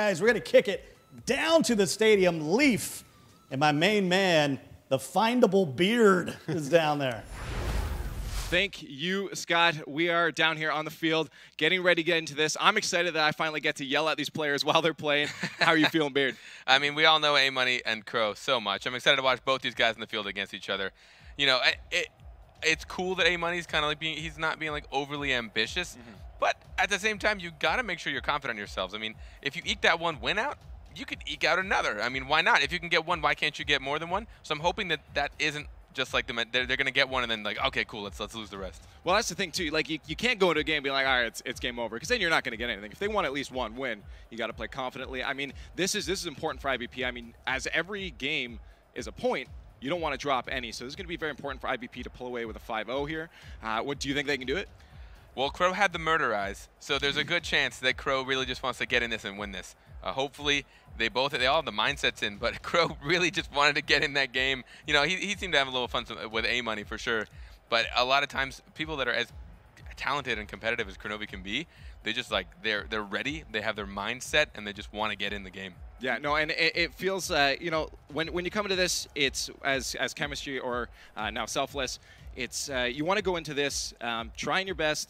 Guys, we're going to kick it down to the stadium. Leaf and my main man, the findable beard, is down there. Thank you, Scott. We are down here on the field getting ready to get into this. I'm excited that I finally get to yell at these players while they're playing. How are you feeling, Beard? I mean, we all know A-Money and Crow so much. I'm excited to watch both these guys in the field against each other. You know, it's cool that A-Money's kind of like he's not being like overly ambitious, but at the same time, you got to make sure you're confident in yourselves. I mean, if you eke that one win out, you could eke out another. I mean, why not? If you can get one, why can't you get more than one? So I'm hoping that that isn't just like they're going to get one and then like, okay, cool, let's lose the rest. Well, that's the thing too. Like you can't go into a game and be like, all right, it's game over, because then you're not going to get anything. If they want at least one win, you got to play confidently. I mean, this is important for IBP. I mean, as every game is a point, you don't want to drop any. So this is going to be very important for IBP to pull away with a 5-0 here. What do you think they can do it? Well, Crow had the murder eyes, so there's a good chance that Crow really just wants to get in this and win this. Hopefully, they all have the mindsets in, but Crow really just wanted to get in that game. You know, he seemed to have a little fun with A-Money for sure, but a lot of times, people that are as talented and competitive as Kronovi can be, they just like, they're ready, they have their mindset, and they just want to get in the game. Yeah, no, and it feels, you know, when you come into this, it's as chemistry or now Selfless, it's you want to go into this trying your best,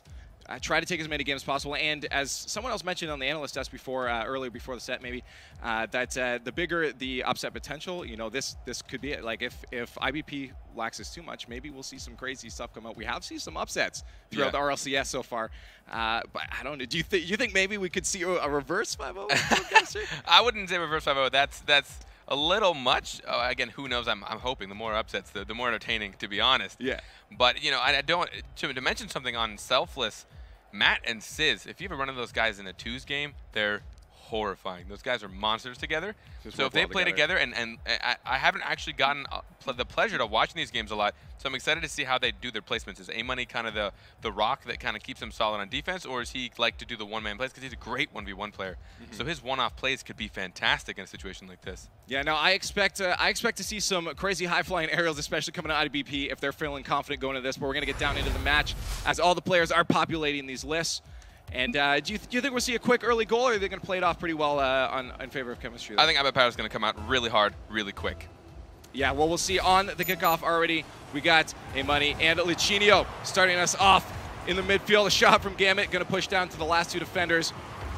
try to take as many games as possible, and as someone else mentioned on the analyst desk before, earlier before the set maybe, that the bigger the upset potential, you know, this could be it. Like if IBP laxes too much, maybe we'll see some crazy stuff come out. We have seen some upsets throughout the RLCS so far, but I don't know. Do you think maybe we could see a reverse 5-0? I wouldn't say reverse 5-0. That's a little much. Again, who knows? I'm hoping the more upsets, the more entertaining, to be honest. Yeah. But, you know, I don't to mention something on Selfless, Matt and Sizz, if you ever run into those guys in a twos game, they're horrifying. Those guys are monsters together. So if they play together, and I haven't actually gotten the pleasure to watching these games a lot, so I'm excited to see how they do their placements. Is A-Money kind of the rock that kind of keeps him solid on defense, or is he like to do the one-man plays? Because he's a great 1v1 player. So his one-off plays could be fantastic in a situation like this. Yeah, no, I expect to see some crazy high-flying aerials, especially coming out of IBP if they're feeling confident going into this. But we're going to get down into the match as all the players are populating these lists. And do you think we'll see a quick early goal, or are they going to play it off pretty well in favor of chemistry there? I think iBUYPOWER is going to come out really hard, really quick. Yeah, well, we'll see on the kickoff already. We got A-Money and Lichinio starting us off in the midfield. A shot from Gambit, going to push down to the last two defenders.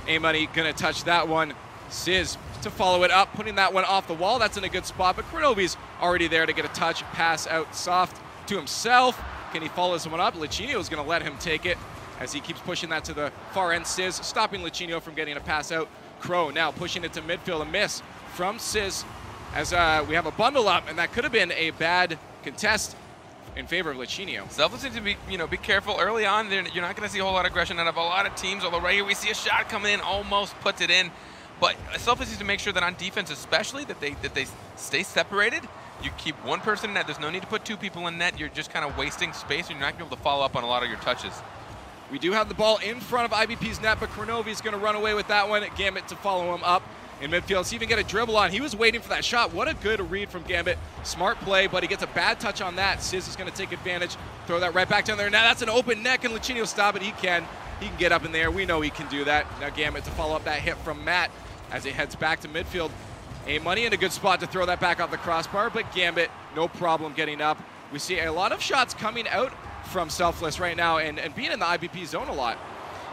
A-Money going to touch that one. Sizz to follow it up, putting that one off the wall. That's in a good spot, but Kronovi's already there to get a touch, pass out soft to himself. Can he follow someone up? Lichinio is going to let him take it as he keeps pushing that to the far end. Sizz stopping Lichinio from getting a pass out. Crow now pushing it to midfield. A miss from Sizz as we have a bundle up, and that could have been a bad contest in favor of Lichinio. Selfless needs to be, be careful early on. You're not going to see a whole lot of aggression out of a lot of teams, although right here we see a shot coming in, almost puts it in. But Selfless needs to make sure that on defense especially, that they stay separated. You keep one person in net. There's no need to put two people in net. You're just kind of wasting space, and you're not going to be able to follow up on a lot of your touches. We do have the ball in front of IBP's net, but Kronovi's going to run away with that one. Gambit to follow him up in midfield. Let's even get a dribble on. He was waiting for that shot. What a good read from Gambit. Smart play, but he gets a bad touch on that. Sizz is going to take advantage, throw that right back down there. Now that's an open net. Can Lichinio stop it? He can get up in there. We know he can do that. Now Gambit to follow up that hit from Matt as he heads back to midfield. A-Money in a good spot to throw that back off the crossbar, but Gambit, no problem getting up. We see a lot of shots coming out from Selfless right now and being in the IBP zone a lot.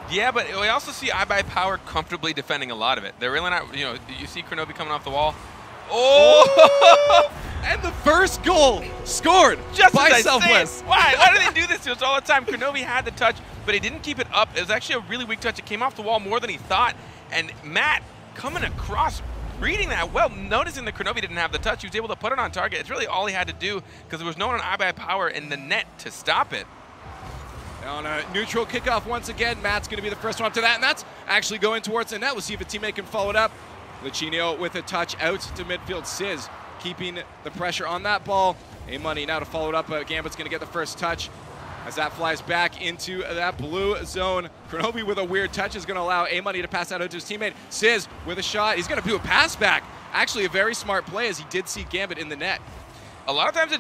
Yeah, but we also see iBUYPOWER comfortably defending a lot of it. They're really not, you see Kronovi coming off the wall. Oh! And the first goal scored just by Selfless. Why do they do this to us all the time? Kronovi had the touch, but he didn't keep it up. It was actually a really weak touch. It came off the wall more than he thought. And Matt coming across, reading that well, noticing that Kronovi didn't have the touch. He was able to put it on target. It's really all he had to do because there was no one on iBUYPOWER in the net to stop it. On a neutral kickoff once again, Matt's going to be the first one up to that, and that's actually going towards the net. We'll see if a teammate can follow it up. Lichinio with a touch out to midfield. Sizz keeping the pressure on that ball. A-Money now to follow it up. Gambit's going to get the first touch as that flies back into that blue zone. Kronovi with a weird touch is going to allow A-Money to pass out to his teammate. Sizz with a shot. He's going to do a pass back. Actually a very smart play as he did see Gambit in the net. A lot of times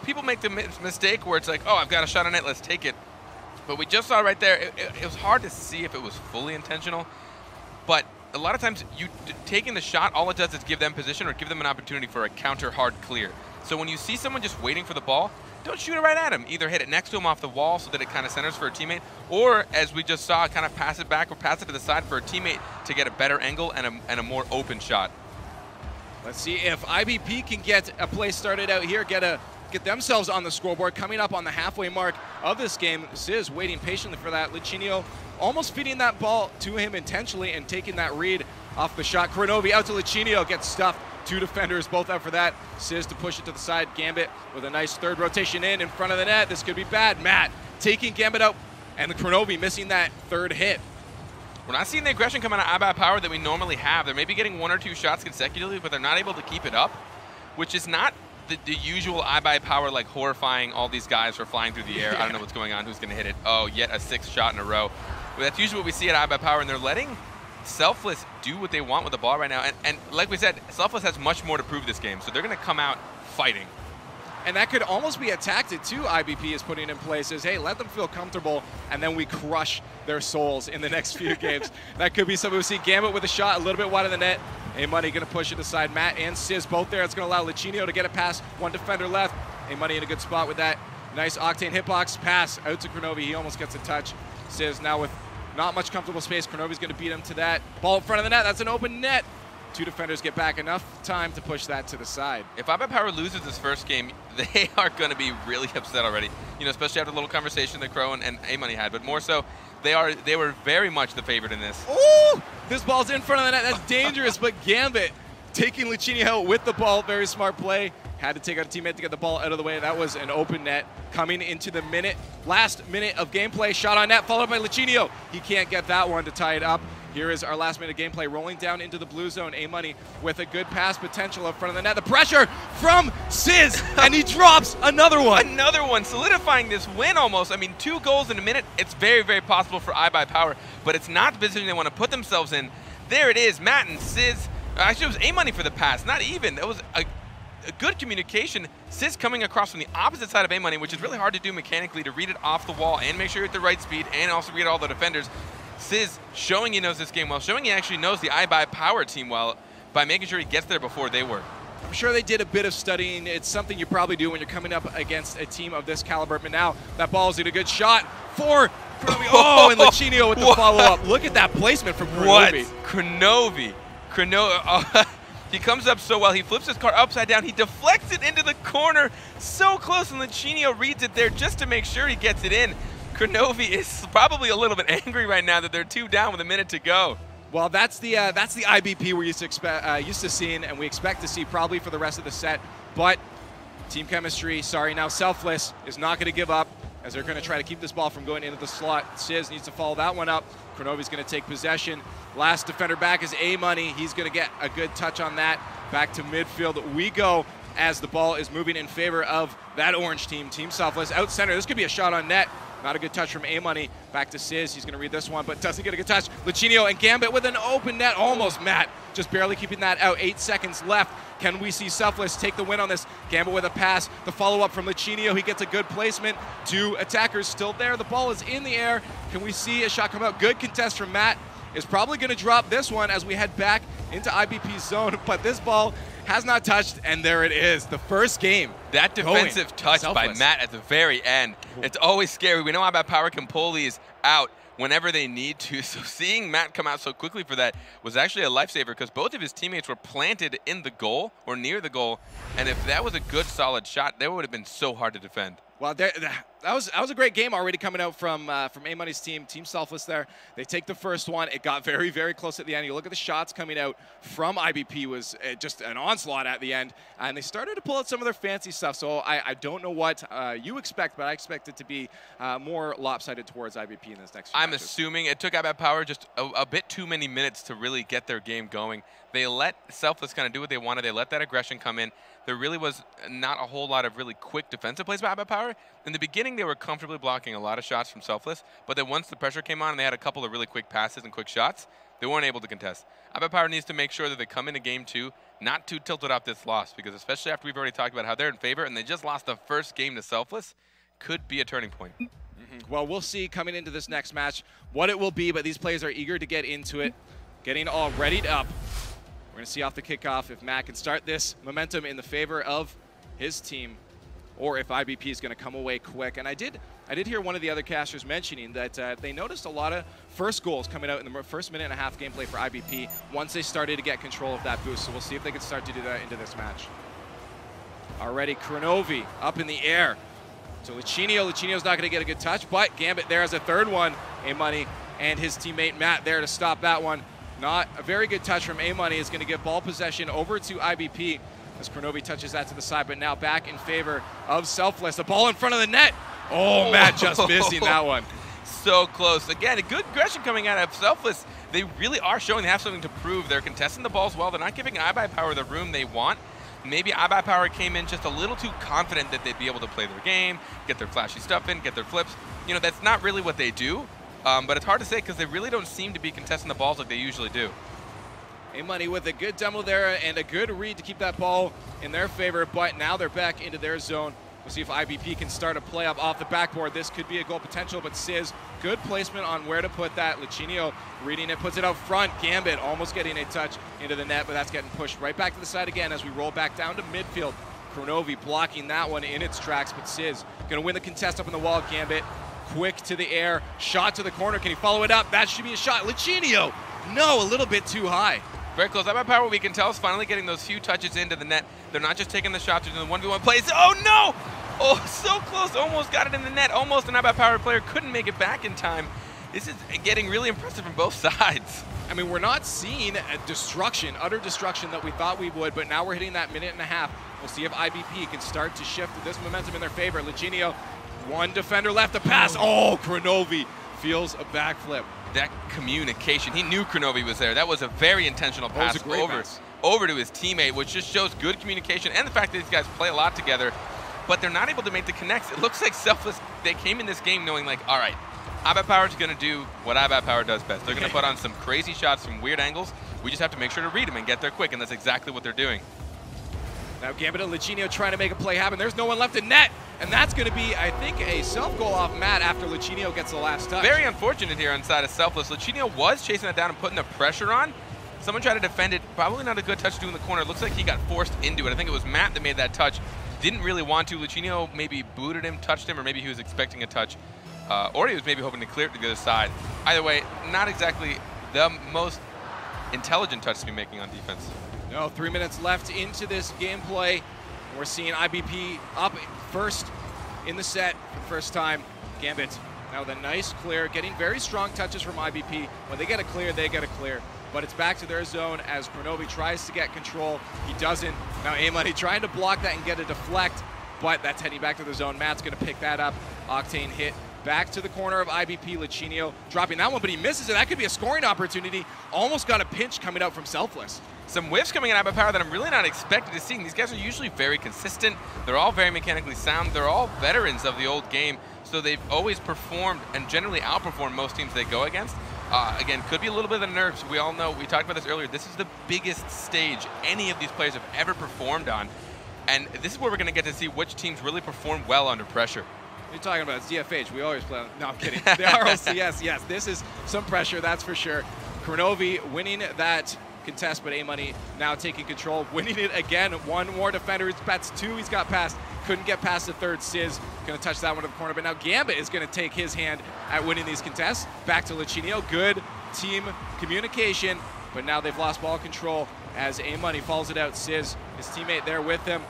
people make the mistake where it's like, oh, I've got a shot on it, let's take it. But we just saw right there, it was hard to see if it was fully intentional. But a lot of times you taking the shot, all it does is give them position or give them an opportunity for a counter hard clear. So when you see someone just waiting for the ball, don't shoot it right at him. Either hit it next to him off the wall so that it kind of centers for a teammate, or as we just saw, kind of pass it back or pass it to the side for a teammate to get a better angle and a more open shot. Let's see if IBP can get a play started out here, get themselves on the scoreboard. Coming up on the halfway mark of this game, Sizz waiting patiently for that. Lichinio almost feeding that ball to him intentionally and taking that read off the shot. Kronovi out to Lichinio, gets stuffed. 2 defenders, both out for that. Sizz to push it to the side. Gambit with a nice third rotation in front of the net. This could be bad. Matt taking Gambit out, and the Kronovi missing that third hit. We're not seeing the aggression come out of iBUYPOWER that we normally have. They're maybe getting 1 or 2 shots consecutively, but they're not able to keep it up, which is not the usual iBUYPOWER, like horrifying all these guys for flying through the air. I don't know what's going on, who's going to hit it. Oh, yet a 6th shot in a row. But that's usually what we see at iBUYPOWER, and they're letting Selfless do what they want with the ball right now. And like we said, Selfless has much more to prove this game, so they're going to come out fighting. And that could almost be a tactic, too, IBP is putting in place, is, hey, let them feel comfortable, and then we crush their souls in the next few games. That could be something we see. Gambit with a shot a little bit wide of the net. A-Money going to push it aside. Matt and Sizz both there. It's going to allow Lichinio to get it past 1 defender left. A-Money in a good spot with that. Nice Octane hitbox pass out to Kronovi. He almost gets a touch. Sizz now with not much comfortable space. Kronovi's going to beat him to that. Ball in front of the net. That's an open net. 2 defenders get back enough time to push that to the side. If iBUYPOWER loses this first game, they are going to be really upset already. You know, especially after the little conversation that Crow and A-Money had, but more so, they were very much the favorite in this. Ooh! This ball's in front of the net. That's dangerous, but Gambit taking Lichinio out with the ball. Very smart play. Had to take out a teammate to get the ball out of the way. That was an open net coming into the last minute of gameplay. Shot on net, followed by Lichinio. He can't get that one to tie it up. Here is our last minute gameplay, rolling down into the blue zone. A-Money with a good pass potential in front of the net. The pressure from Sizz, and he drops another one. Another one, solidifying this win almost. I mean, 2 goals in a minute. It's very, very possible for iBUYPOWER, but it's not the position they want to put themselves in. There it is, Matt and Sizz. Actually, it was A-Money for the pass, not even. That was a good communication. Sizz coming across from the opposite side of A-Money, which is really hard to do mechanically, to read it off the wall and make sure you're at the right speed and also read all the defenders. Sizz showing he knows this game well, showing he actually knows the iBUYPOWER team well by making sure he gets there before they were. I'm sure they did a bit of studying. It's something you probably do when you're coming up against a team of this caliber. But now that ball's in a good shot for Kronovi. Oh, and Lichinio with the follow-up. Look at that placement from Kronovi. What? Kronovi. He comes up so well. He flips his car upside down. He deflects it into the corner so close, and Lichinio reads it there just to make sure he gets it in. Kronovi is probably a little bit angry right now that they're 2 down with a minute to go. Well, that's the IBP we're used to seeing, and we expect to see probably for the rest of the set. But team chemistry, now Selfless is not going to give up, as they're going to try to keep this ball from going into the slot. Sizz needs to follow that one up. Kronovi's going to take possession. Last defender back is A-Money. He's going to get a good touch on that. Back to midfield we go as the ball is moving in favor of that orange team, Team Selfless. Out center, this could be a shot on net. Not a good touch from A-Money. Back to Sizz. He's going to read this one, but doesn't get a good touch. Lichinio and Gambit with an open net. Almost, Matt. Just barely keeping that out. 8 seconds left. Can we see Selfless take the win on this? Gambit with a pass. The follow-up from Lichinio. He gets a good placement. 2 attackers still there. The ball is in the air. Can we see a shot come out? Good contest from Matt. Is probably going to drop this one as we head back into IBP's zone, but this ball has not touched, and there it is, the first game. That defensive touch by Matt at the very end, it's always scary. We know iBUYPOWER can pull these out whenever they need to, so seeing Matt come out so quickly for that was actually a lifesaver, because both of his teammates were planted in the goal or near the goal, and if that was a good solid shot, that would have been so hard to defend. Well, that was a great game already coming out from A-Money's team, Team Selfless there. They take the first one. It got very, very close at the end. You look at the shots coming out from IBP was just an onslaught at the end. And they started to pull out some of their fancy stuff. So I don't know what you expect, but I expect it to be more lopsided towards IBP in this next few matches. Assuming it took iBUYPOWER just a bit too many minutes to really get their game going. They let Selfless kind of do what they wanted. They let that aggression come in. There really was not a whole lot of really quick defensive plays by iBUYPOWER. In the beginning, they were comfortably blocking a lot of shots from Selfless, but then once the pressure came on and they had a couple of really quick passes and quick shots, they weren't able to contest. iBUYPOWER needs to make sure that they come into game 2 not too tilted off this loss, because especially after we've already talked about how they're in favor and they just lost the first game to Selfless, could be a turning point. Well, we'll see coming into this next match what it will be, but these players are eager to get into it. getting all readied up. We're going to see off the kickoff if Matt can start this momentum in the favor of his team, or if IBP is going to come away quick. And I did hear one of the other casters mentioning that they noticed a lot of first goals coming out in the first minute and a half gameplay for IBP once they started to get control of that boost. So we'll see if they can start to do that into this match. Already Kronovi up in the air. So Lichinio's not going to get a good touch, but Gambit there as a third one. A-Money and his teammate Matt there to stop that one. Not a very good touch from A-Money. Is going to give ball possession over to IBP as Kronovi touches that to the side, but now back in favor of Selfless. The ball in front of the net. Oh, Matt just missing that one. So close. Again, a good aggression coming out of Selfless. They really are showing they have something to prove. They're contesting the balls well. They're not giving iBUYPOWER the room they want. Maybe iBUYPOWER came in just a little too confident that they'd be able to play their game, get their flashy stuff in, get their flips. You know, that's not really what they do, but it's hard to say because they really don't seem to be contesting the balls like they usually do. A-Money with a good demo there and a good read to keep that ball in their favor, but now they're back into their zone. We'll see if IBP can start a play up off the backboard. This could be a goal potential, but Sizz, good placement on where to put that. Lichinio reading it, puts it out front. Gambit almost getting a touch into the net, but that's getting pushed right back to the side again as we roll back down to midfield. Kronovi blocking that one in its tracks, but Sizz going to win the contest up in the wall. Gambit quick to the air, shot to the corner. Can he follow it up? That should be a shot. Lichinio, no, a little bit too high. Very close. iBUYPOWER, we can tell, is finally getting those few touches into the net. They're not just taking the shots, they're doing the 1v1 plays. Oh, no! Oh, so close. Almost got it in the net. Almost an iBUYPOWER player couldn't make it back in time. This is getting really impressive from both sides. I mean, we're not seeing a destruction, utter destruction that we thought we would, but now we're hitting that minute and a half. We'll see if IBP can start to shift this momentum in their favor. Lichinio, one defender left to pass. Oh, Kronovi feels a backflip. That communication, he knew Kronovi was there. That was a very intentional pass over to his teammate, which just shows good communication and the fact that these guys play a lot together, but they're not able to make the connects. It looks like Selfless, they came in this game knowing like, all right, iBUYPOWER is going to do what iBUYPOWER does best. They're going to put on some crazy shots from weird angles. We just have to make sure to read them and get there quick, and that's exactly what they're doing. Now Gambit and Lichinio trying to make a play happen. There's no one left in net, and that's going to be, I think, a self-goal off Matt after Lichinio gets the last touch. Very unfortunate here on the side of Selfless. Lichinio was chasing that down and putting the pressure on. Someone tried to defend it. Probably not a good touch to do in the corner. It looks like he got forced into it. I think it was Matt that made that touch. Didn't really want to. Lichinio maybe booted him, touched him, or maybe he was expecting a touch. Or he was maybe hoping to clear it to the other side. Either way, not exactly the most intelligent touch to be making on defense. No, 3 minutes left into this gameplay. We're seeing IBP up first in the set for the first time. Gambit now with a nice clear, getting very strong touches from IBP. When they get a clear, they get a clear. But it's back to their zone as Kronovi tries to get control. He doesn't. Now A-Money trying to block that and get a deflect, but that's heading back to the zone. Matt's going to pick that up. Octane hit back to the corner of IBP. Lichinio dropping that one, but he misses it. That could be a scoring opportunity. Almost got a pinch coming out from Selfless. Some whiffs coming in iBUYPOWER that I'm really not expected to see. These guys are usually very consistent. They're all very mechanically sound. They're all veterans of the old game, so they've always performed and generally outperformed most teams they go against. Again, could be a little bit of the nerves. We all know, we talked about this earlier, this is the biggest stage any of these players have ever performed on. And this is where we're going to get to see which teams really perform well under pressure. What are you talking about? It's DFH. We always play on. No, I'm kidding. The RLCS, yes. This is some pressure, that's for sure. Kronovi winning that contest, but A-Money now taking control, winning it again. One more defender. That's two he's got past. Couldn't get past the third. Sizz going to touch that one to the corner, but now Gambit is going to take his hand at winning these contests. Back to Lichinio. Good team communication, but now they've lost ball control as A-Money follows it out. Sizz, his teammate there with him.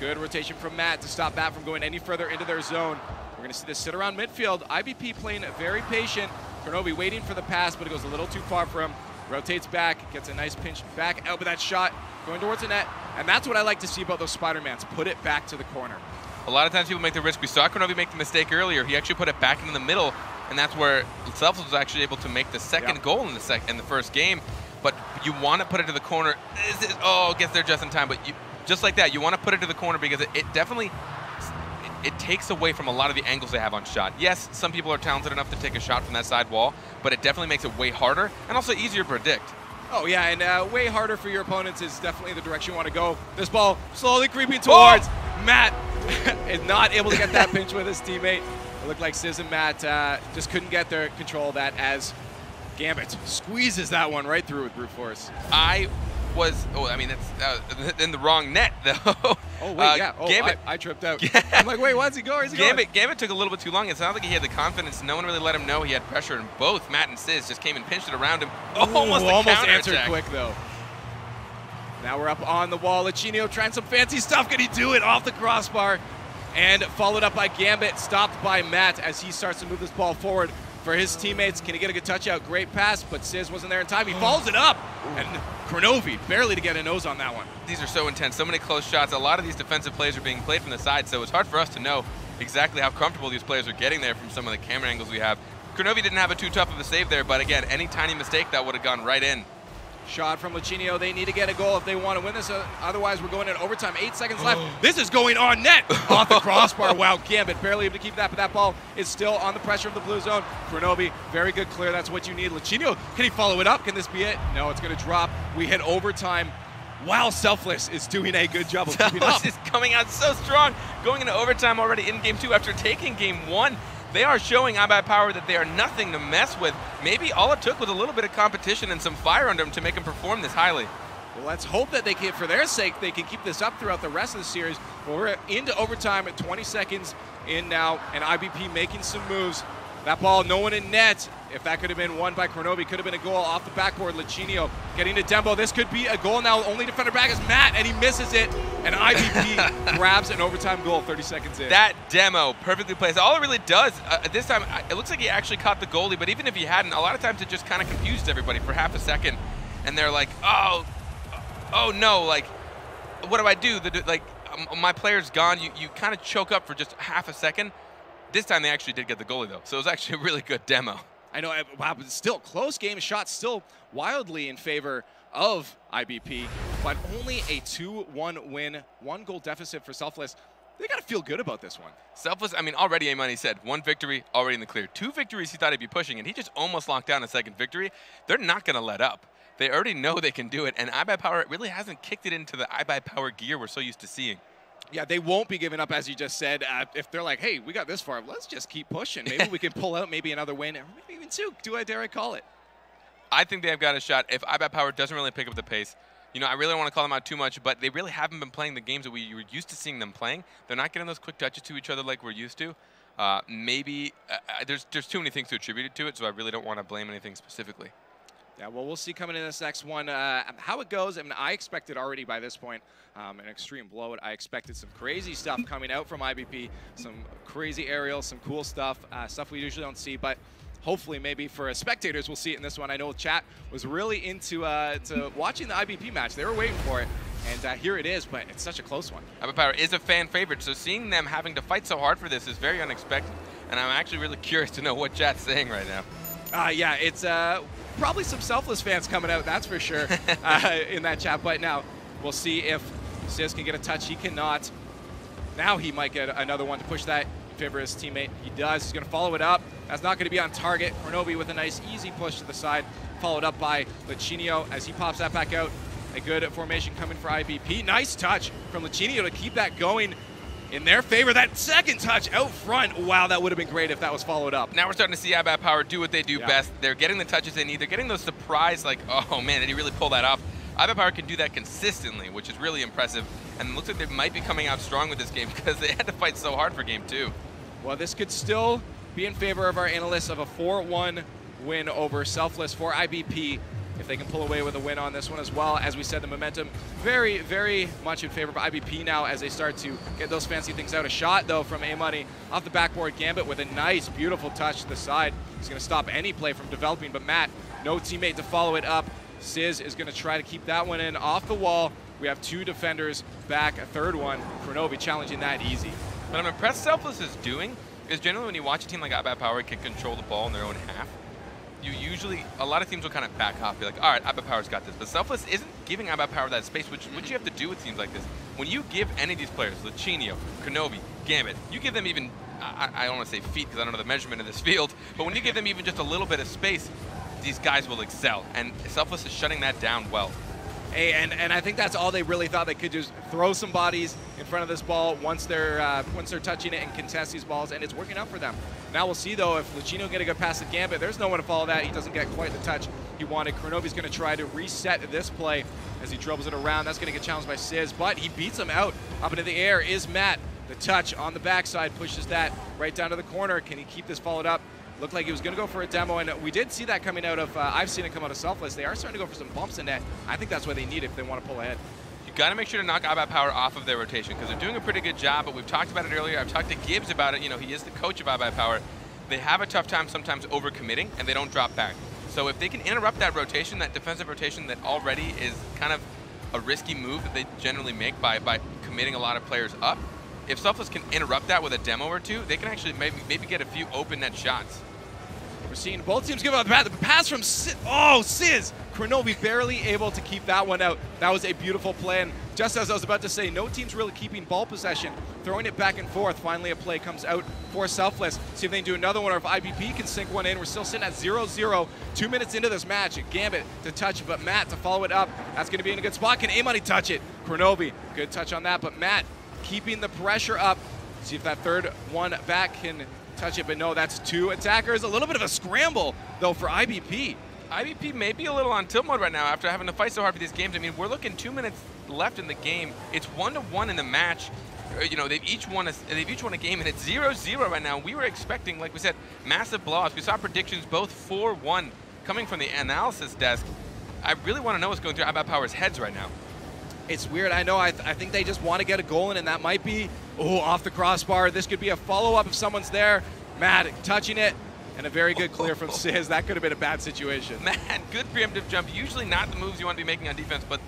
Good rotation from Matt to stop that from going any further into their zone. We're going to see this sit around midfield. IBP playing very patient. Kronovi waiting for the pass, but it goes a little too far for him. Rotates back, gets a nice pinch back out with that shot, going towards the net. And that's what I like to see about those Spider-Mans, put it back to the corner. A lot of times people make the risk. We saw Kronovi make the mistake earlier. He actually put it back into the middle, and that's where Selfless was actually able to make the second goal in the first game. But you want to put it to the corner. Oh, gets there just in time. But just like that, you want to put it to the corner because it definitely it takes away from a lot of the angles they have on shot. Yes, some people are talented enough to take a shot from that side wall, but it definitely makes it way harder and also easier to predict. Oh yeah, and way harder for your opponents is definitely the direction you want to go. This ball slowly creeping towards Matt. Is not able to get that pinch with his teammate. It looked like Sizz and Matt just couldn't get their control of that as Gambit squeezes that one right through with brute force. I mean, that's in the wrong net, though. Oh, wait, yeah. Oh, Gambit. I tripped out. I'm like, wait, what's he going? Gambit took a little bit too long. It sounded like he had the confidence. No one really let him know he had pressure, and both Matt and Sizz just came and pinched it around him. Almost answered quick, though. Now we're up on the wall. Lichinio trying some fancy stuff. Can he do it off the crossbar? And followed up by Gambit, stopped by Matt as he starts to move this ball forward for his teammates. Can he get a good touch out? Great pass, but Sizz wasn't there in time. He follows it up, and Kronovi barely to get a nose on that one. These are so intense, so many close shots. A lot of these defensive plays are being played from the side, so it's hard for us to know exactly how comfortable these players are getting there from some of the camera angles we have. Kronovi didn't have too tough of a save there, but again, any tiny mistake that would have gone right in. Shot from Lichinio. They need to get a goal if they want to win this. Otherwise, we're going in overtime. 8 seconds left. This is going on net. Off the crossbar. Wow, Gambit barely able to keep that, but that ball is still on the pressure of the blue zone. Kronovi, very good clear. That's what you need. Lichinio, can he follow it up? Can this be it? No, it's going to drop. We hit overtime. Wow, Selfless is doing a good job of keeping up. Selfless is coming out so strong. Going into overtime already in Game 2 after taking Game 1. They are showing iBUYPOWER that they are nothing to mess with. Maybe all it took was a little bit of competition and some fire under them to make them perform this highly. Well, let's hope that they can, for their sake, they can keep this up throughout the rest of the series. But we're into overtime at 20 seconds in now, and IBP making some moves. That ball, no one in net. If that could have been won by Kronovi, could have been a goal off the backboard. Lichinio getting to Dembo. This could be a goal now. Only defender back is Matt, and he misses it. And IBP grabs an overtime goal 30 seconds in. That demo perfectly placed. All it really does, this time, it looks like he actually caught the goalie, but even if he hadn't, a lot of times it just kind of confused everybody for half a second. And they're like, oh no, like, what do I do? My player's gone. You kind of choke up for just half a second. This time they actually did get the goalie, though, so it was actually a really good demo. I know, wow, but still, close game shot, still wildly in favor of IBP, but only a 2-1 win, 1-goal deficit for Selfless. They got to feel good about this one. Selfless, I mean, already A-Money said, 1 victory, already in the clear. 2 victories he thought he'd be pushing, and he just almost locked down a second victory. They're not going to let up. They already know they can do it, and iBUYPOWER really hasn't kicked it into the iBUYPOWER gear we're so used to seeing. Yeah, they won't be giving up, as you just said. If they're like, hey, we got this far, let's just keep pushing. Maybe we can pull out maybe another win, or maybe even 2. Dare I call it? I think they've got a shot. If iBUYPOWER doesn't really pick up the pace, you know, I really don't want to call them out too much, but they really haven't been playing the games that we were used to seeing them playing. They're not getting those quick touches to each other like we're used to. Maybe there's too many things to attribute it to it, so I really don't want to blame anything specifically. Yeah, well, we'll see coming in this next one how it goes. I mean, I expected already by this point an extreme blowout. I expected some crazy stuff coming out from IBP, some crazy aerials, some cool stuff, stuff we usually don't see. But hopefully, maybe for spectators, we'll see it in this one. I know chat was really into to watching the IBP match. They were waiting for it, and here it is. But it's such a close one. iBUYPOWER is a fan favorite, so seeing them having to fight so hard for this is very unexpected. And I'm actually really curious to know what chat's saying right now. Yeah, it's probably some Selfless fans coming out, that's for sure, in that chat. But now we'll see if Sizz can get a touch. He cannot. Now he might get another one to push that in favor of his teammate. He does. He's going to follow it up. That's not going to be on target. Kronovi with a nice, easy push to the side, followed up by Lichinio as he pops that back out. A good formation coming for IBP. Nice touch from Lichinio to keep that going in their favor. That second touch out front, wow, that would have been great if that was followed up. Now we're starting to see iBUYPOWER do what they do best. They're getting the touches they need. They're getting those surprise, like, oh man, did he really pull that off? iBUYPOWER can do that consistently, which is really impressive. And it looks like they might be coming out strong with this game because they had to fight so hard for Game 2. Well, this could still be in favor of our analysts of a 4-1 win over Selfless for IBP. If they can pull away with a win on this one as well. As we said, the momentum very, very much in favor of IBP now as they start to get those fancy things out. A shot, though, from A-Money off the backboard. Gambit with a nice, beautiful touch to the side. He's going to stop any play from developing, but Matt, no teammate to follow it up. Sizz is going to try to keep that one in off the wall. We have 2 defenders back, a third one. Kronovi challenging that easy. What I'm impressed Selfless is doing is generally when you watch a team like iBUYPOWER can control the ball in their own half, a lot of teams will kind of back off, be like, all right, iBUYPOWER's got this. But Selfless isn't giving iBUYPOWER that space, which you have to do with teams like this. When you give any of these players, Lichinio, Kronovi, Gambit, you give them even, I don't want to say feet because I don't know the measurement of this field, but when you give them even just a little bit of space, these guys will excel. And Selfless is shutting that down well. Hey, and I think that's all they really thought. They could just throw some bodies in front of this ball once they're touching it and contest these balls, and it's working out for them. Now we'll see, though, if Licino get a good pass to Gambit. There's no one to follow that. He doesn't get quite the touch he wanted. Kronovi's going to try to reset this play as he dribbles it around. That's going to get challenged by Sizz, but he beats him out. Up into the air is Matt. The touch on the backside pushes that right down to the corner. Can he keep this followed up? Looked like he was going to go for a demo, and we did see that coming out of, I've seen it come out of Selfless. They are starting to go for some bumps in net. I think that's what they need if they want to pull ahead. You got to make sure to knock iBUYPOWER off of their rotation because they're doing a pretty good job, but we've talked about it earlier. I've talked to Gibbs about it. You know, he is the coach of iBUYPOWER. They have a tough time sometimes overcommitting, and they don't drop back. So if they can interrupt that rotation, that defensive rotation that already is kind of a risky move that they generally make by committing a lot of players up, if Selfless can interrupt that with a demo or two, they can actually maybe get a few open net shots. We're seeing both teams give out the pass from Sizz. Oh, Sizz! Kronovi barely able to keep that one out. That was a beautiful play. And just as I was about to say, no team's really keeping ball possession, throwing it back and forth. Finally, a play comes out for Selfless. See if they can do another one or if IBP can sink one in. We're still sitting at 0-0, 2 minutes into this match. Gambit to touch it, but Matt to follow it up. That's going to be in a good spot. Can A-Money touch it? Kronovi, good touch on that, but Matt keeping the pressure up. See if that third one back can touch it, but no, that's two attackers. A little bit of a scramble, though, for IBP. IBP may be a little on tilt mode right now after having to fight so hard for these games. I mean, we're looking 2 minutes left in the game. It's 1-1 in the match. You know, they've each won a game, and it's 0-0 right now. We were expecting, like we said, massive blowouts. We saw predictions both 4-1 coming from the analysis desk. I really want to know what's going through iBUYPOWER's heads right now. It's weird. I know. I think they just want to get a goal in, and that might be, off the crossbar. This could be a follow-up if someone's there. Matt touching it, and a very good clear from Sizz. That could have been a bad situation. Man, good preemptive jump. Usually not the moves you want to be making on defense, but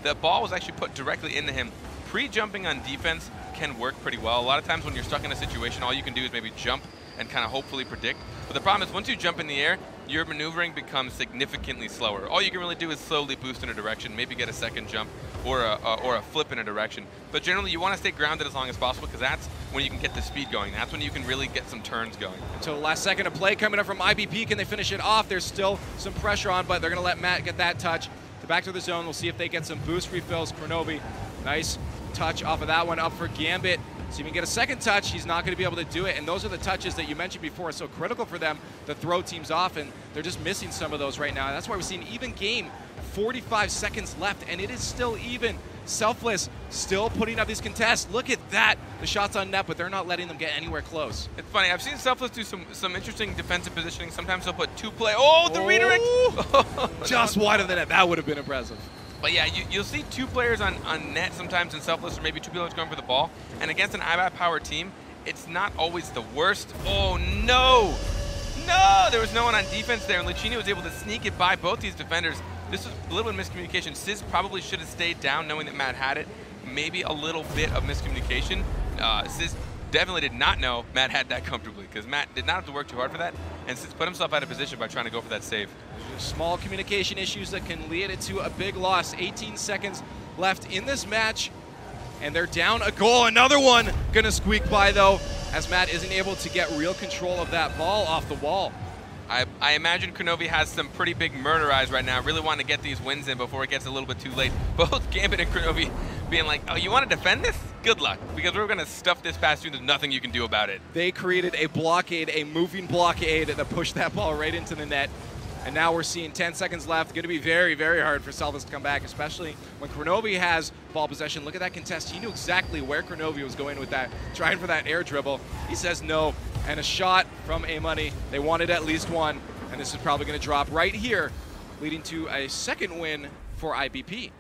the ball was actually put directly into him. Pre-jumping on defense can work pretty well. A lot of times when you're stuck in a situation, all you can do is maybe jump and kind of hopefully predict. But the problem is once you jump in the air, your maneuvering becomes significantly slower. All you can really do is slowly boost in a direction, maybe get a second jump or a flip in a direction. But generally, you want to stay grounded as long as possible because that's when you can get the speed going. That's when you can really get some turns going. Until the last second of play coming up from IBP. Can they finish it off? There's still some pressure on, but they're going to let Matt get that touch. Back to the zone. We'll see if they get some boost refills. Kronovi, nice touch off of that one. Up for Gambit. So you can get a second touch, he's not going to be able to do it, and those are the touches that you mentioned before are so critical for them to throw teams off, and they're just missing some of those right now. That's why we're seeing even game, 45 seconds left, and it is still even. Selfless still putting up these contests. Look at that. The shot's on net, but they're not letting them get anywhere close. It's funny. I've seen Selfless do some interesting defensive positioning. Sometimes they'll put two play. Oh, the redirect. Just wide of the net. That would have been impressive. But yeah, you'll see two players on net sometimes in Selfless, or maybe two players going for the ball. And against an iBUYPOWER team, it's not always the worst. Oh, no. No, there was no one on defense there, and Licino was able to sneak it by both these defenders. This was a little bit of miscommunication. Sizz probably should have stayed down knowing that Matt had it. Maybe a little bit of miscommunication. Sizz definitely did not know Matt had that comfortably because Matt did not have to work too hard for that, and Sizz put himself out of position by trying to go for that save. Small communication issues that can lead it to a big loss. 18 seconds left in this match, and they're down a goal. Another one gonna squeak by though, as Matt isn't able to get real control of that ball off the wall. I imagine Kronovi has some pretty big murder eyes right now, really wanting to get these wins in before it gets a little bit too late. Both Gambit and Kronovi being like, oh, you want to defend this? Good luck, because we're going to stuff this past you. There's nothing you can do about it. They created a blockade, a moving blockade that pushed that ball right into the net. And now we're seeing 10 seconds left. Going to be very, very hard for Selfless to come back, especially when Kronovi has ball possession. Look at that contest. He knew exactly where Kronovi was going with that, trying for that air dribble. He says no. And a shot from A-Money. They wanted at least one, and this is probably going to drop right here, leading to a second win for IBP.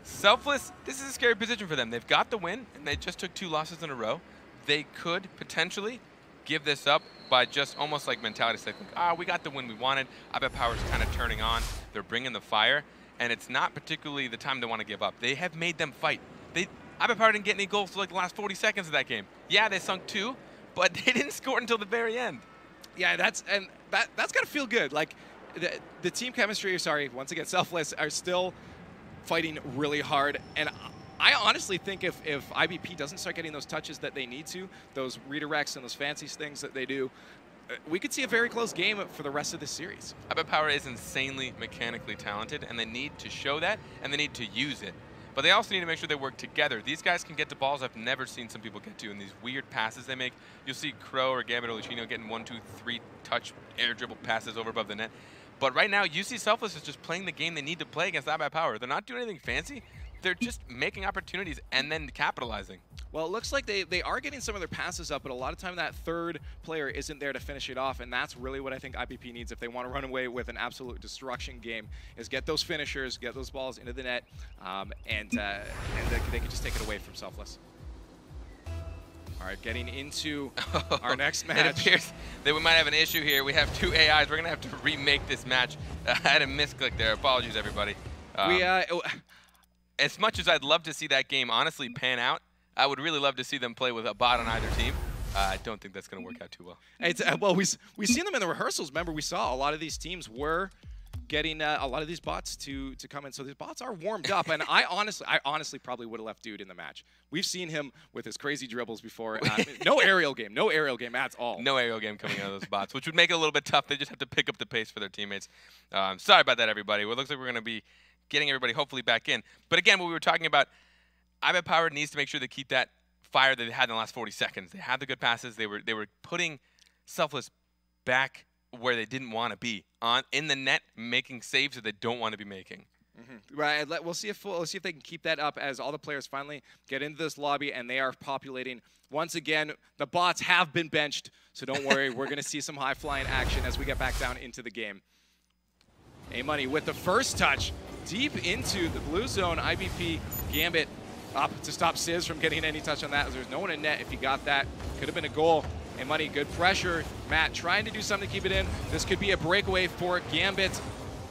Selfless, this is a scary position for them. They've got the win, and they just took 2 losses in a row. They could potentially give this up by just almost like mentality. It's like, we got the win we wanted. iBUYPOWER's kind of turning on. They're bringing the fire, and it's not particularly the time they want to give up. They have made them fight. iBUYPOWER didn't get any goals for like the last 40 seconds of that game. Yeah, they sunk 2, but they didn't score until the very end. Yeah, that's got to feel good. Like the team chemistry, once again, Selfless are still fighting really hard. And I honestly think if IBP doesn't start getting those touches that they need to, those redirects and those fancy things that they do, we could see a very close game for the rest of this series. iBUYPOWER is insanely mechanically talented, and they need to show that, and they need to use it. But they also need to make sure they work together. These guys can get to balls I've never seen some people get to in these weird passes they make. You'll see Crow or Gambit or Luchino getting 1, 2, 3 touch air dribble passes over above the net. But right now, UC Selfless is just playing the game they need to play against iBUYPOWER. They're not doing anything fancy. They're just making opportunities and then capitalizing. Well, it looks like they are getting some of their passes up, but a lot of time that third player isn't there to finish it off, and that's really what I think IBP needs if they want to run away with an absolute destruction game, is get those finishers, get those balls into the net, and they can just take it away from Selfless. All right, getting into our next match. It appears that we might have an issue here. We have 2 AIs. We're going to have to remake this match. I had a misclick there. Apologies, everybody. As much as I'd love to see that game honestly pan out, I would really love to see them play with a bot on either team. I don't think that's going to work out too well. It's, well, we've seen them in the rehearsals. Remember, we saw a lot of these teams were getting a lot of these bots to come in. So these bots are warmed up, and I honestly probably would have left Dude in the match. We've seen him with his crazy dribbles before. No aerial game at all. No aerial game coming out of those bots, which would make it a little bit tough. They just have to pick up the pace for their teammates. Sorry about that, everybody. Well, it looks like we're going to be getting everybody hopefully back in. But again, what we were talking about, iBUYPOWER needs to make sure they keep that fire that they had in the last 40 seconds. They had the good passes. They were putting Selfless back where they didn't want to be, in the net, making saves that they don't want to be making. Right. We'll see if they can keep that up as all the players finally get into this lobby and they are populating. Once again, the bots have been benched, so don't worry. We're going to see some high-flying action as we get back down into the game. A-Money with the first touch deep into the blue zone. IBP Gambit up to stop Sizz from getting any touch on that, as there's no one in net. If he got that, could have been a goal. A-Money, good pressure. Matt trying to do something to keep it in. This could be a breakaway for Gambit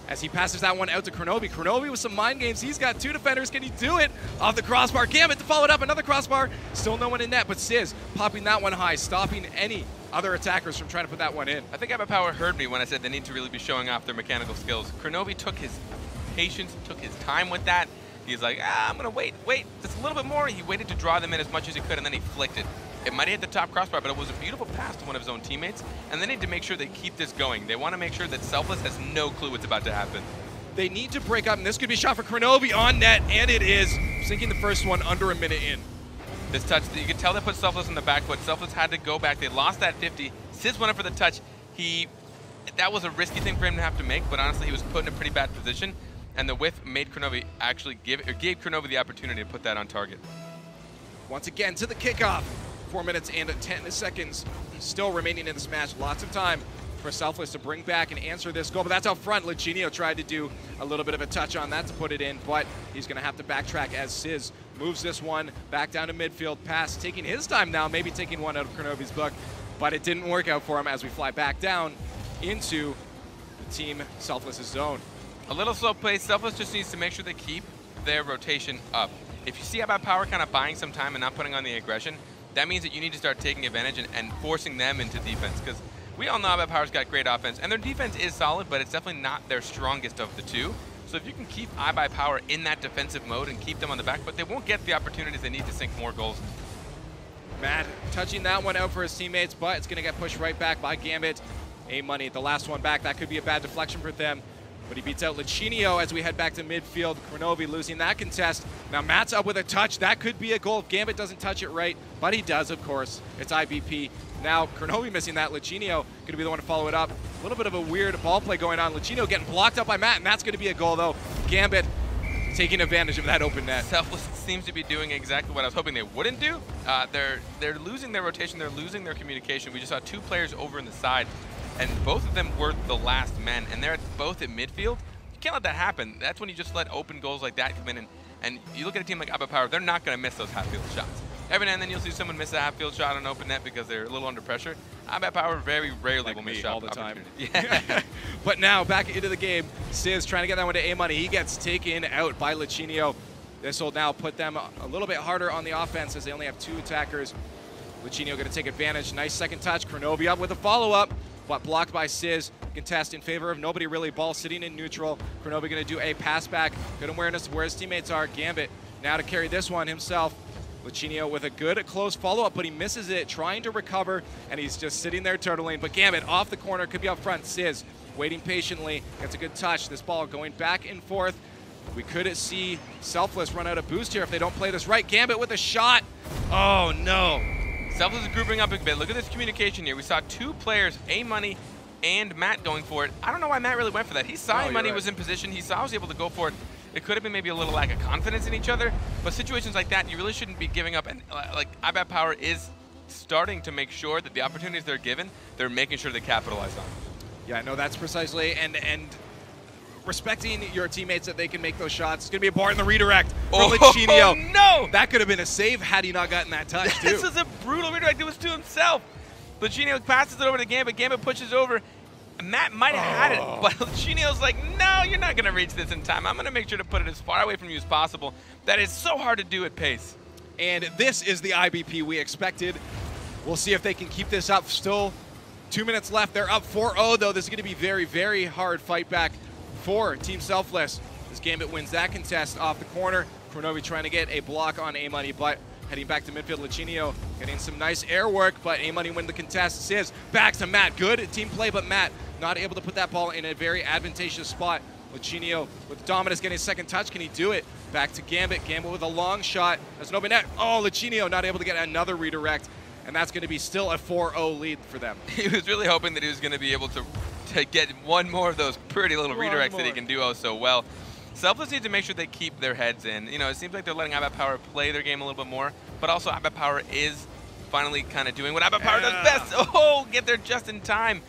as he passes that one out to Kronovi. Kronovi with some mind games. He's got 2 defenders. Can he do it? Off the crossbar. Gambit to follow it up. Another crossbar. Still no one in net, but Sizz popping that one high, stopping any other attackers from trying to put that one in. I think iBUYPOWER heard me when I said they need to really be showing off their mechanical skills. Kronovi took his patience, took his time with that. He's like, I'm going to wait just a little bit more. He waited to draw them in as much as he could, and then he flicked it. It might have hit the top crossbar, but it was a beautiful pass to one of his own teammates, and they need to make sure they keep this going. They want to make sure that Selfless has no clue what's about to happen. They need to break up, and this could be a shot for Kronovi on net, and it is. Sinking the first one under a minute in. This touch, you can tell they put Selfless in the back foot. Selfless had to go back. They lost that 50. Sizz went up for the touch. That was a risky thing for him to have to make, but honestly, he was put in a pretty bad position, and the whiff made Kronovi actually gave Kronovi the opportunity to put that on target. Once again, to the kickoff. 4 minutes and 10 seconds still remaining in this match. Lots of time for Selfless to bring back and answer this goal, but that's out front. Luchino tried to do a little bit of a touch on that to put it in, but he's going to have to backtrack as Sizz moves this one back down to midfield. Pass taking his time now, maybe taking one out of Kronovi's book, but it didn't work out for him as we fly back down into the team Selfless's zone. A little slow pace. Selfless just needs to make sure they keep their rotation up. If you see iBUYPOWER kind of buying some time and not putting on the aggression, that means that you need to start taking advantage and forcing them into defense, because we all know iBUYPOWER's got great offense, and their defense is solid, but it's definitely not their strongest of the two. So if you can keep iBUYPOWER in that defensive mode and keep them on the back foot, they won't get the opportunities they need to sink more goals. Matt touching that one out for his teammates, but it's going to get pushed right back by Gambit. A-Money, the last one back. That could be a bad deflection for them. But he beats out Luchino as we head back to midfield. Kronovi losing that contest. Now Matt's up with a touch. That could be a goal if Gambit doesn't touch it right, but he does, of course. It's IBP. Now Kronovi missing that. Luchino going to be the one to follow it up. A little bit of a weird ball play going on. Luchino getting blocked up by Matt. Matt's going to be a goal, though. Gambit taking advantage of that open net. Selfless seems to be doing exactly what I was hoping they wouldn't do. They're losing their rotation. They're losing their communication. We just saw 2 players over in the side, and both of them were the last men, and they're both at midfield. You can't let that happen. That's when you just let open goals like that come in, and you look at a team like iBUYPOWER, they're not going to miss those half-field shots. Every now and then you'll see someone miss a half-field shot on open net because they're a little under pressure. iBUYPOWER very rarely will miss shot all the time. Yeah. But now back into the game. Sizz trying to get that one to A-Money. He gets taken out by Luchino. This will now put them a little bit harder on the offense as they only have 2 attackers. Luchino going to take advantage. Nice second touch. Kronovi up with a follow-up, but blocked by Sizz. Contest in favor of nobody really. Ball sitting in neutral. Kronovi going to do a pass back. Good awareness of where his teammates are. Gambit now to carry this one himself. Luchino with a good close follow-up, but he misses it, trying to recover, and he's just sitting there turtling. But Gambit off the corner, could be up front. Sizz waiting patiently, gets a good touch. This ball going back and forth. We could see Selfless run out of boost here if they don't play this right. Gambit with a shot. Oh, no. Selfless is grouping up a bit. Look at this communication here. We saw two players, A-Money and Matt, going for it. I don't know why Matt really went for that. He saw A-Money was in position. He saw I was able to go for it. It could have been maybe a little lack of confidence in each other, but situations like that, you really shouldn't be giving up. And like iBUYPOWER is starting to make sure that the opportunities they're given, they're making sure they capitalize on. Yeah, no, that's precisely, and respecting your teammates that they can make those shots. It's going to be a bar in the redirect from Luchino. Oh, no! That could have been a save had he not gotten that touch, too. This is a brutal redirect. It was to himself. Luchino passes it over to Gambit. Gambit pushes over. Matt might have had it, but Luchino's like, no, you're not going to reach this in time. I'm going to make sure to put it as far away from you as possible. That is so hard to do at pace. And this is the IBP we expected. We'll see if they can keep this up. Still 2 minutes left. They're up 4-0, though. This is going to be very, very hard fight back for Team Selfless. This Gambit wins that contest off the corner. Kronovi trying to get a block on A-Money, but heading back to midfield, Luchino getting some nice air work, but A-Money win the contest. Sizz back to Matt. Good team play, but Matt not able to put that ball in a very advantageous spot. Luchino with Dominus getting a second touch. Can he do it? Back to Gambit. Gambit with a long shot. There's no net. Oh, Luchino not able to get another redirect, and that's going to be still a 4-0 lead for them. He was really hoping that he was going to be able to get one more of those pretty little redirects that he can do so well. Selfless needs to make sure they keep their heads in. You know, it seems like they're letting iBUYPOWER play their game a little bit more, but also iBUYPOWER is finally kind of doing what iBUYPOWER does best. Oh, get there just in time.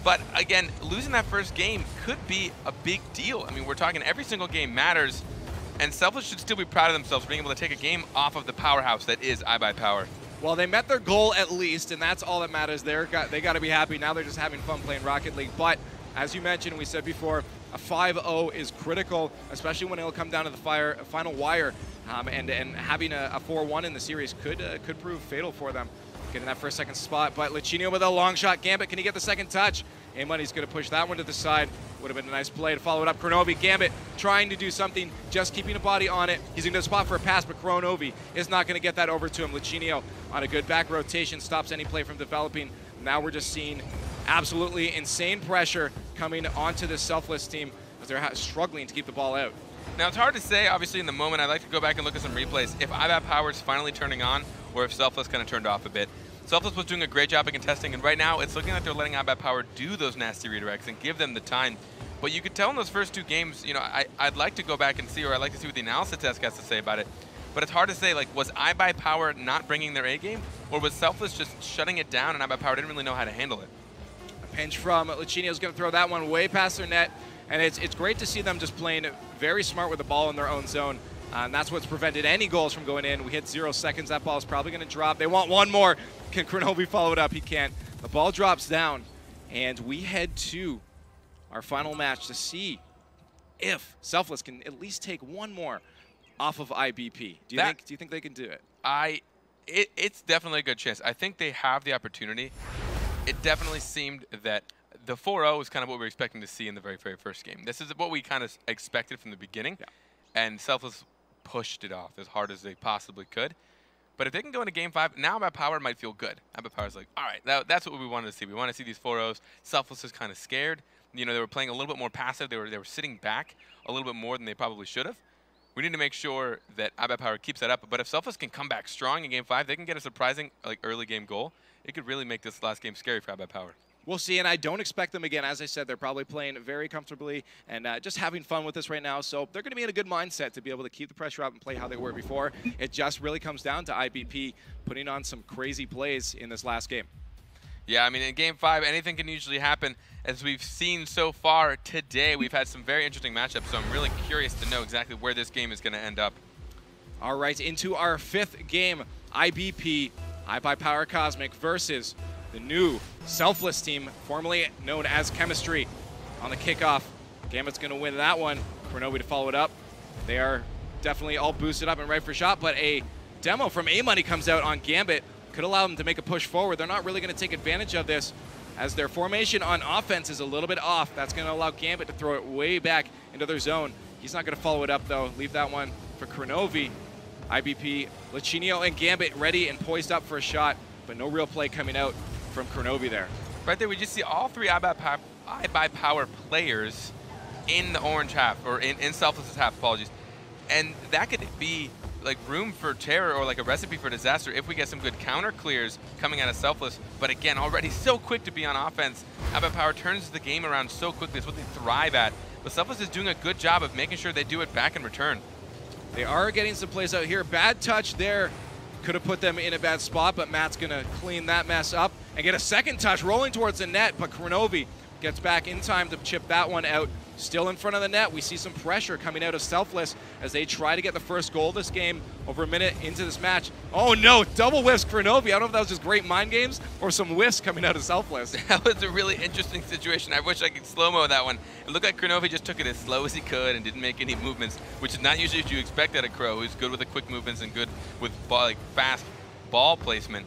But again, losing that first game could be a big deal. I mean, we're talking every single game matters, and Selfless should still be proud of themselves for being able to take a game off of the powerhouse that is iBUYPOWER. Well, they met their goal at least, and that's all that matters. They got to be happy. Now they're just having fun playing Rocket League. But as you mentioned, we said before, a 5-0 is critical, especially when it'll come down to the final wire. And having a 4-1 in the series could prove fatal for them, getting that first, second spot. But Luchino with a long shot. Gambit, can he get the second touch? A-Money's going to push that one to the side. Would have been a nice play to follow it up. Kronovi, Gambit trying to do something, just keeping a body on it. He's going to spot for a pass, but Kronovi is not going to get that over to him. Luchino on a good back rotation stops any play from developing. Now we're just seeing absolutely insane pressure coming onto this Selfless team as they're struggling to keep the ball out. Now, it's hard to say, obviously, in the moment. I'd like to go back and look at some replays. If iBUYPOWER is finally turning on, or if Selfless kind of turned off a bit. Selfless was doing a great job of contesting, and right now it's looking like they're letting iBUYPOWER do those nasty redirects and give them the time. But you could tell in those first two games, you know, I'd like to go back and see, or I'd like to see what the analysis desk has to say about it. But it's hard to say, like, was iBUYPOWER not bringing their A game, or was Selfless just shutting it down and iBUYPOWER didn't really know how to handle it? A pinch from Luchino's going to throw that one way past their net, and it's great to see them just playing very smart with the ball in their own zone. And that's what's prevented any goals from going in. We hit 0 seconds. That ball is probably going to drop. They want one more. Can Kronovi follow it up? He can't. The ball drops down, and we head to our final match to see if Selfless can at least take one more off of IBP. Do you think they can do it? It's definitely a good chance. I think they have the opportunity. It definitely seemed that the 4-0 is kind of what we were expecting to see in the very, very first game. This is what we kind of expected from the beginning, and Selfless pushed it off as hard as they possibly could. But if they can go into Game 5, now iBUYPOWER might feel good. iBUYPOWER's like, all right, that's what we wanted to see. We want to see these 4-0s. Selfless is kind of scared. You know, they were playing a little bit more passive. They were sitting back a little bit more than they probably should have. We need to make sure that iBUYPOWER keeps that up. But if Selfless can come back strong in Game 5, they can get a surprising early game goal. It could really make this last game scary for iBUYPOWER. We'll see, and I don't expect them again. As I said, they're probably playing very comfortably and just having fun with this right now. So they're going to be in a good mindset to be able to keep the pressure up and play how they were before. It just really comes down to IBP putting on some crazy plays in this last game. Yeah, I mean, in Game 5, anything can usually happen. As we've seen so far today, we've had some very interesting matchups, so I'm really curious to know exactly where this game is going to end up. All right, into our 5th game, IBP, iBUYPOWER Cosmic versus the new Selfless team, formerly known as Chemistry. On the kickoff, Gambit's going to win that one. Kronovi to follow it up. They are definitely all boosted up and ready for shot, but a demo from A-Money comes out on Gambit. Could allow them to make a push forward. They're not really going to take advantage of this as their formation on offense is a little bit off. That's going to allow Gambit to throw it way back into their zone. He's not going to follow it up, though. Leave that one for Kronovi. IBP, Lichinio, and Gambit ready and poised up for a shot, but no real play coming out from Kronovi there. Right there, we just see all three iBUYPOWER players in the orange half, or in Selfless's half, apologies. And that could be like room for terror or like a recipe for disaster if we get some good counter clears coming out of Selfless. But again, already so quick to be on offense. iBUYPOWER turns the game around so quickly. It's what they thrive at. But Selfless is doing a good job of making sure they do it back in return. They are getting some plays out here. Bad touch there. Could have put them in a bad spot, but Matt's going to clean that mess up and get a second touch rolling towards the net. But Kronovi gets back in time to chip that one out. Still in front of the net. We see some pressure coming out of Selfless as they try to get the first goal this game over a minute into this match. Oh no, double whiffs Kronovi. I don't know if that was just great mind games or some whiffs coming out of Selfless. That was a really interesting situation. I wish I could slow-mo that one. It looked like Kronovi just took it as slow as he could and didn't make any movements, which is not usually what you expect out of Crow, who's good with the quick movements and good with fast ball placement.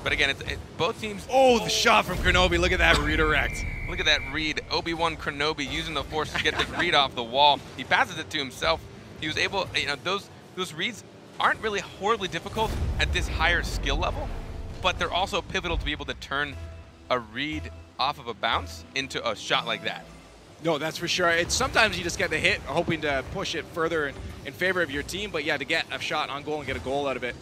But again, both teams... Oh, the shot from Kronovi. Look at that redirect. Look at that read. Obi-Wan Kronovi using the force to get this read off the wall. He passes it to himself. He was able, you know, those reads aren't really horribly difficult at this higher skill level, but they're also pivotal to be able to turn a read off of a bounce into a shot like that. No, that's for sure. It's sometimes you just get the hit, hoping to push it further in favor of your team, but yeah, to get a shot on goal and get a goal out of it,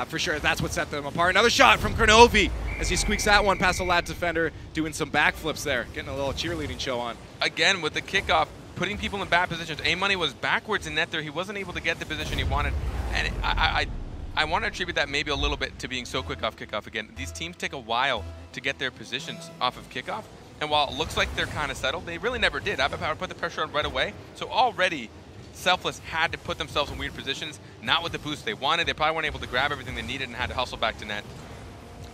for sure, that's what set them apart. Another shot from Kronovi as he squeaks that one past the lad defender, doing some backflips there, getting a little cheerleading show on. Again, with the kickoff, putting people in bad positions. A-Money was backwards in net there. He wasn't able to get the position he wanted. And I want to attribute that maybe a little bit to being so quick off kickoff again. These teams take a while to get their positions off of kickoff. And while it looks like they're kind of settled, they really never did. iBUYPOWER put the pressure on right away. So already, Selfless had to put themselves in weird positions, not with the boost they wanted. They probably weren't able to grab everything they needed and had to hustle back to net.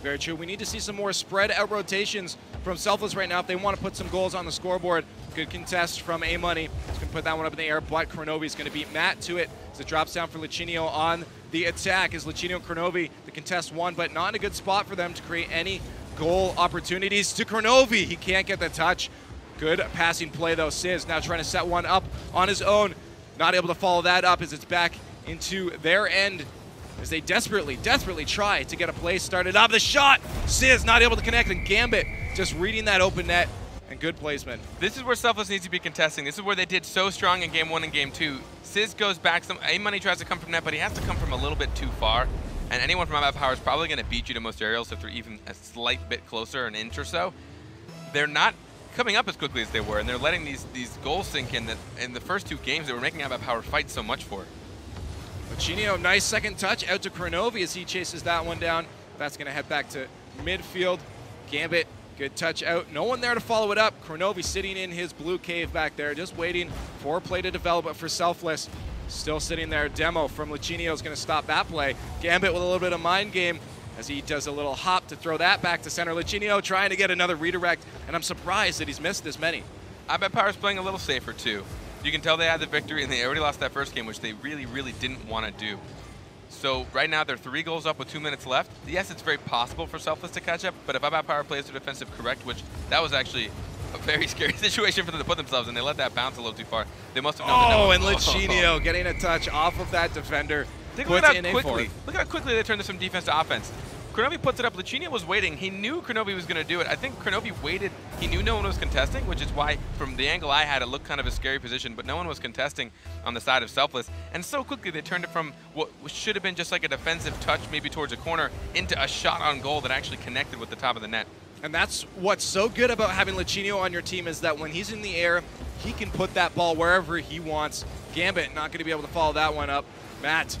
Very true. We need to see some more spread out rotations from Selfless right now if they want to put some goals on the scoreboard. Good contest from A-Money. He's going to put that one up in the air, but Kronovi is going to beat Matt to it. As it drops down for Lichinio on the attack. As Lichinio and Kronovi, the contest won, but not in a good spot for them to create any goal opportunities. To Kronovi, he can't get the touch. Good passing play though. Sizz now trying to set one up on his own. Not able to follow that up as it's back into their end as they desperately try to get a play started up. The shot, Sizz not able to connect, and Gambit just reading that open net, and good placement. This is where Selfless needs to be contesting. This is where they did so strong in game 1 and game 2. Sizz goes back, A-Money tries to come from net, but he has to come from a little bit too far. And anyone from iBUYPOWER is probably going to beat you to most aerials if they're even a slight bit closer, an inch or so. They're not coming up as quickly as they were, and they're letting these goals sink in that in the first 2 games they were making iBUYPOWER fight so much for. Lichinio, nice second touch out to Kronovi as he chases that one down. That's going to head back to midfield. Gambit, good touch out. No one there to follow it up. Kronovi sitting in his blue cave back there, just waiting for a play to develop, but for Selfless, still sitting there. Demo from Lichinio is going to stop that play. Gambit with a little bit of mind game as he does a little hop to throw that back to center. Lichinio trying to get another redirect, and I'm surprised that he's missed this many. iBUYPOWER is playing a little safer too. You can tell they had the victory, and they already lost that first game, which they really didn't want to do. So right now they're 3 goals up with 2 minutes left. Yes, it's very possible for Selfless to catch up, but if iBUYPOWER plays their defensive correct, which that was actually a very scary situation for them to put themselves in, they let that bounce a little too far. They must have known. Oh, and Lichinio getting a touch off of that defender. Look at how quickly they turned this from defense to offense. Kronovi puts it up. Lichinio was waiting. He knew Kronovi was going to do it. I think Kronovi waited. He knew no one was contesting, which is why, from the angle I had, it looked kind of a scary position, but no one was contesting on the side of Selfless. And so quickly, they turned it from what should have been just like a defensive touch, maybe towards a corner, into a shot on goal that actually connected with the top of the net. And that's what's so good about having Lichinio on your team is that when he's in the air, he can put that ball wherever he wants. Gambit not going to be able to follow that one up. Matt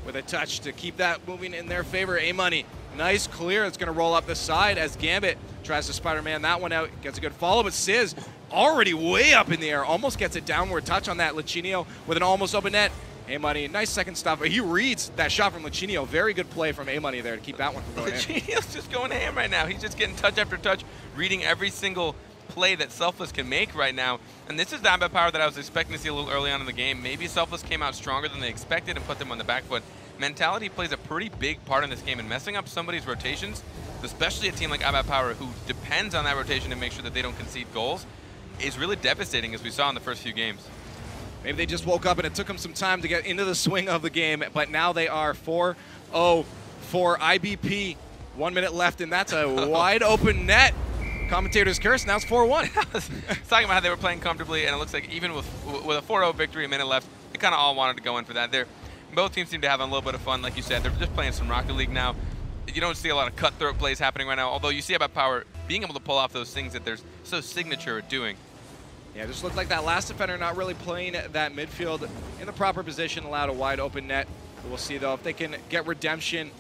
with a touch to keep that moving in their favor. A-Money, nice clear. It's going to roll up the side as Gambit tries to Spider-Man that one out. Gets a good follow, but Sizz already way up in the air. Almost gets a downward touch on that. Lichinio with an almost open net. A-Money, nice second stop. He reads that shot from Lichinio. Very good play from A-Money there to keep that one from going in. Lichinio's just going ham right now. He's just getting touch after touch, reading every single play that Selfless can make right now. And this is the iBUYPOWER that I was expecting to see a little early on in the game. Maybe Selfless came out stronger than they expected and put them on the back foot. Mentality plays a pretty big part in this game, and messing up somebody's rotations, especially a team like iBUYPOWER who depends on that rotation to make sure that they don't concede goals, is really devastating, as we saw in the first few games. Maybe they just woke up and it took them some time to get into the swing of the game, but now they are 4-0 for IBP. 1 minute left, and that's a wide open net. Commentators curse, now it's 4-1. Talking about how they were playing comfortably, and it looks like even with a 4-0 victory, a minute left, they kind of all wanted to go in for that. Both teams seem to have a little bit of fun, like you said. They're just playing some Rocket League now. You don't see a lot of cutthroat plays happening right now, although you see iBUYPOWER being able to pull off those things that they're so signature at doing. Yeah, it just looked like that last defender not really playing that midfield in the proper position, allowed a wide open net. We'll see, though, if they can get redemption,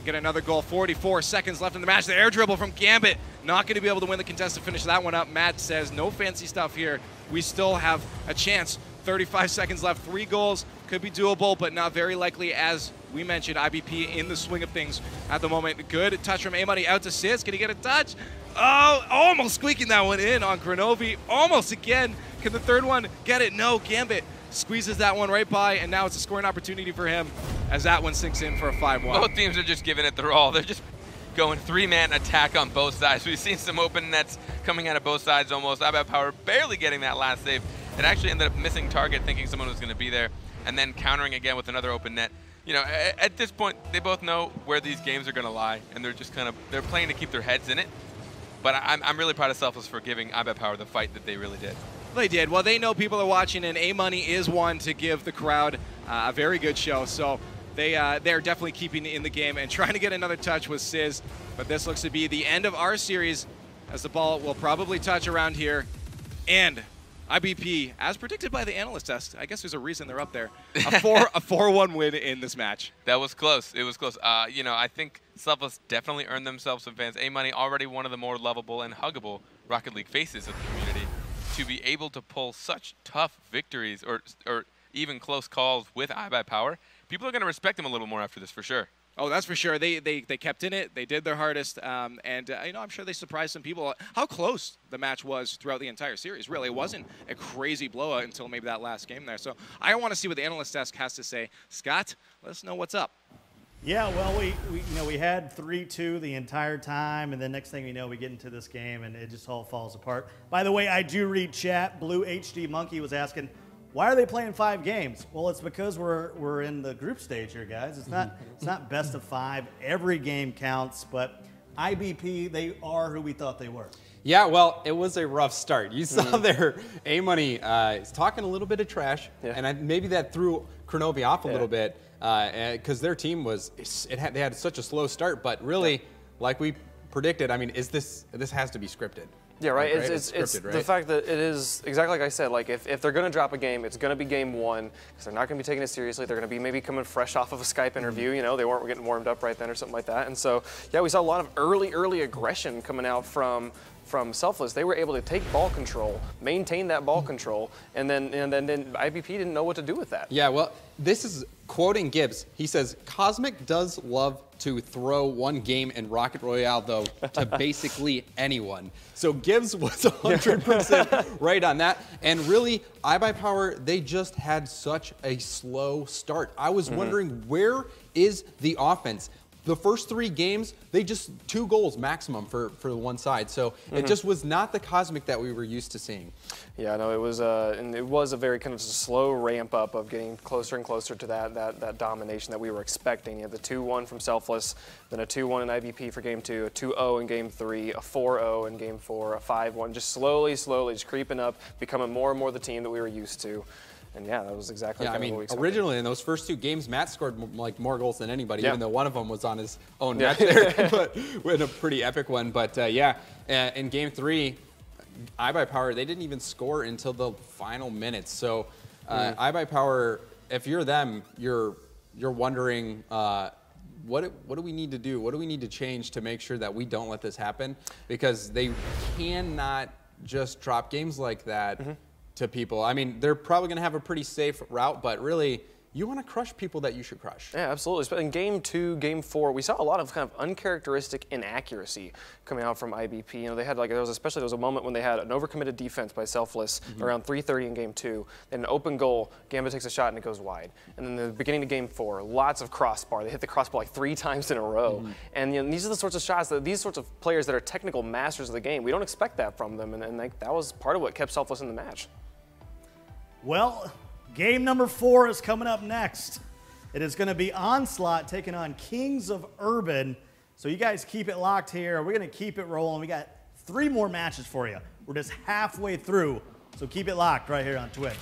get another goal. 44 seconds left in the match. The air dribble from Gambit. Not going to be able to win the contest to finish that one up. Matt says, no fancy stuff here. We still have a chance. 35 seconds left. 3 goals. Could be doable, but not very likely, as we mentioned. IBP in the swing of things at the moment. Good touch from A-Money out to Sis. Can he get a touch? Oh, almost squeaking that one in on Kronovi. Almost again. Can the third one get it? No, Gambit squeezes that one right by, and now it's a scoring opportunity for him as that one sinks in for a 5-1. Both teams are just giving it their all. They're just going 3-man attack on both sides. We've seen some open nets coming out of both sides almost. iBUYPOWER barely getting that last save. It actually ended up missing target, thinking someone was going to be there, and then countering again with another open net. You know, at this point, they both know where these games are going to lie, and they're just they're playing to keep their heads in it. But I'm really proud of Selfless for giving iBUYPOWER the fight that they really did. They did. Well, they know people are watching, and A-Money is one to give the crowd a very good show. So they're definitely keeping in the game and trying to get another touch with Sizz. But this looks to be the end of our series, as the ball will probably touch around here. And IBP, as predicted by the analyst test, I guess there's a reason they're up there, a 4-1 win in this match. That was close. It was close. You know, I think Selfless definitely earned themselves some fans. A-Money, already one of the more lovable and huggable Rocket League faces of the community. To be able to pull such tough victories or even close calls with iBUYPOWER, people are going to respect them a little more after this for sure. Oh, that's for sure. They kept in it. They did their hardest, and you know, I'm sure they surprised some people. How close the match was throughout the entire series. Really, it wasn't a crazy blowout until maybe that last game there. So I want to see what the analyst desk has to say. Scott, let us know what's up. Yeah, well, we had 3-2 the entire time, and then next thing we know, we get into this game, and it just all falls apart. By the way, I do read chat. Blue HD Monkey was asking, why are they playing 5 games? Well, it's because we're in the group stage here, guys. It's not best of 5. Every game counts, but IBP, they are who we thought they were. Yeah, well, it was a rough start. You saw there, A-Money is talking a little bit of trash, and maybe that threw Kronovi off a little bit because their team they had such a slow start. But really, like we predicted, I mean, this has to be scripted. Yeah, right. Like, It's scripted, right? The fact that it is exactly like I said. Like if they're going to drop a game, it's going to be game 1 because they're not going to be taking it seriously. They're going to be maybe coming fresh off of a Skype interview. You know, they weren't getting warmed up right then or something like that. And so, yeah, we saw a lot of early aggression coming out from Selfless. They were able to take ball control, maintain that ball control, and then IBP didn't know what to do with that. Yeah, well, this is quoting Gibbs. He says, Cosmic does love to throw one game in Rocket Royale, though, to basically anyone. So Gibbs was 100% right on that. And really, iBUYPOWER, they just had such a slow start. I was wondering, where is the offense? The first 3 games, they just 2 goals maximum for the one side. So it just was not the Cosmic that we were used to seeing. Yeah, no, it was a very kind of slow ramp up of getting closer and closer to that domination that we were expecting. You had the 2-1 from Selfless, then a 2-1 in IBP for game 2, a 2-0 in game 3, a 4-0 in game 4, a 5-1, just slowly just creeping up, becoming more and more the team that we were used to. And yeah, that was exactly what we expected. Originally in those first 2 games, Matt scored like more goals than anybody, even though one of them was on his own net there, but with a pretty epic one. But in game 3, iBUYPOWER, they didn't even score until the final minutes. So iBUYPOWER, if you're them, you're wondering what do we need to do? What do we need to change to make sure that we don't let this happen? Because they cannot just drop games like that to people. I mean, they're probably going to have a pretty safe route, but really, you want to crush people that you should crush. Yeah, absolutely. But in game 2, game 4, we saw a lot of kind of uncharacteristic inaccuracy coming out from IBP. You know, they had there was a moment when they had an overcommitted defense by Selfless around 3:30 in game 2. Then an open goal, Gambit takes a shot and it goes wide. And then the beginning of game 4, lots of crossbar. They hit the crossbar like 3 times in a row. And you know, these are the sorts of shots these sorts of players that are technical masters of the game. We don't expect that from them, and that was part of what kept Selfless in the match. Well, Game number 4 is coming up next. It is going to be Onslaught taking on Kings of Urban. So you guys keep it locked here. We're going to keep it rolling. We got 3 more matches for you. We're just halfway through. So keep it locked right here on Twitch.